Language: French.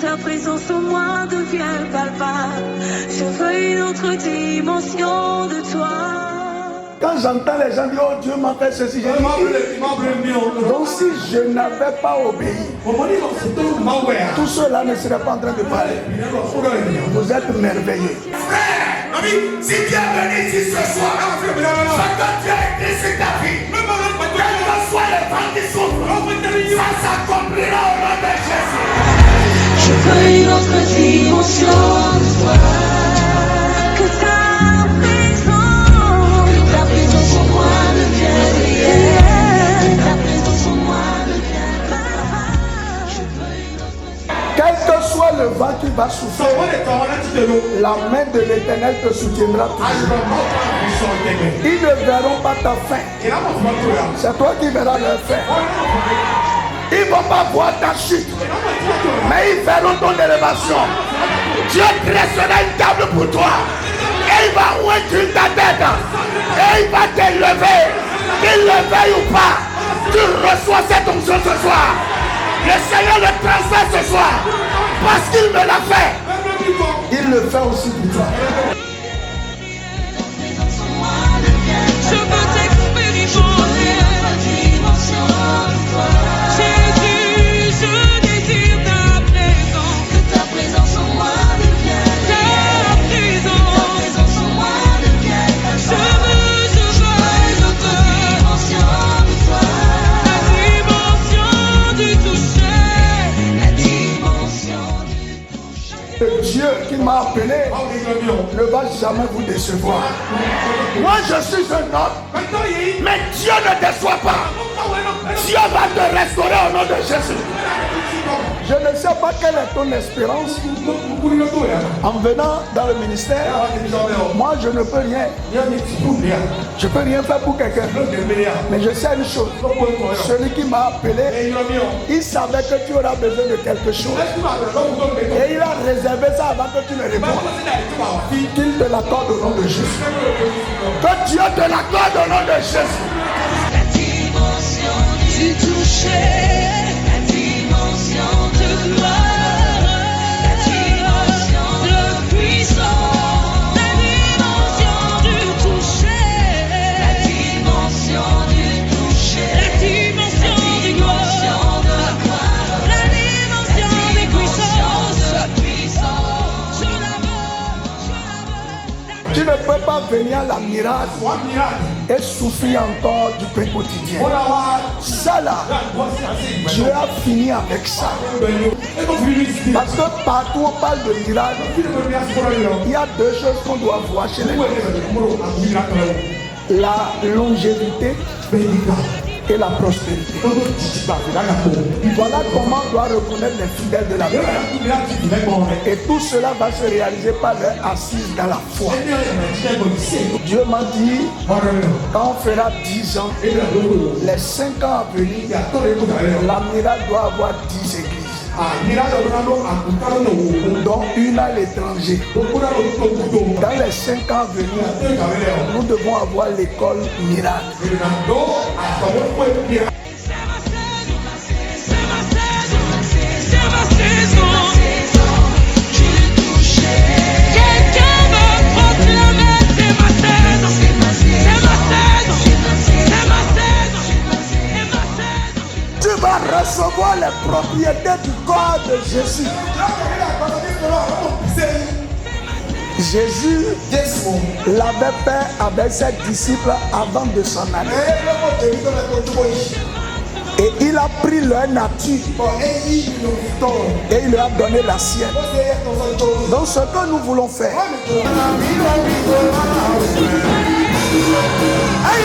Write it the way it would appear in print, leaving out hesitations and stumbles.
ta présence en moi devient palpable. Je veux une autre dimension de toi. Quand j'entends les gens dire, oh Dieu m'a fait ceci, je dis, donc si je n'avais pas obéi, tout cela ne serait pas en train de parler. Vous êtes merveilleux. Si Dieu est venu ici ce soir, ce que Dieu a écrit sur ta vie, quel que soit le vent qui souffle, ça s'accomplira au nom de Jésus. Je veux une autre dimension de toi. Que ta présence en moi devienne réelle. Ta présence en moi devienne palpable. Je veux une autre dimension. Quel que soit le vent qui va souffler, la main de l'Éternel te soutiendra toujours. Ils ne verront pas ta fin. C'est toi qui verras leur fin. Ils ne vont pas voir ta chute, mais ils verront ton élévation. Dieu dressera une table pour toi. Et il va ouvrir ta tête. Et il va t'élever. Qu'il le veuille ou pas, tu reçois cette onction ce soir. Le Seigneur le transfère ce soir. Parce qu'il me l'a fait. Il le fait aussi pour toi. Je veux t'expérimenter. Jésus, je désire ta présence. Que ta présence en moi devienne ta présence en moi devienne palpable. Je veux une autre dimension de toi. La dimension du toucher. La dimension du toucher. Le Dieu qui m'a appelé ne va jamais vous décevoir. Moi je suis un homme, mais Dieu ne déçoit pas. Dieu va te restaurer au nom de Jésus. Je ne sais pas quelle est ton espérance. En venant dans le ministère, moi je ne peux rien. Je ne peux rien faire pour quelqu'un. Mais je sais une chose. Celui qui m'a appelé, il savait que tu auras besoin de quelque chose. Et il a réservé ça avant que tu ne répondes. Qu'il te l'accorde au nom de Jésus. Que Dieu te l'accorde au nom de Jésus. La dimension du toucher. La dimension de gloire. La dimension de puissance. La dimension du toucher. La dimension du toucher. La dimension de gloire. La dimension de puissance. Je la veux. Tu ne peux pas venir à la miracle et souffrir encore du pain quotidien. Ça là, Dieu a fini avec ça. Parce que partout on parle de miracle, il y a deux choses qu'on doit voir chez les gens. La longévité et la prospérité. Voilà comment on doit reconnaître les fidèles de la terre. Et tout cela va se réaliser par leur assise dans la foi. Dieu m'a dit, quand on fera 10 ans, les 5 ans à venir, la miracle doit avoir 10 églises. Dont une à l'étranger. Dans les 5 ans à venir, nous devons avoir l'école miracle. Tu vas recevoir les propriétés du corps de Jésus. Jésus l'avait fait avec ses disciples avant de s'en aller. Et il a pris leur nature et il leur a donné la sienne. Donc ce que nous voulons faire. Aïe,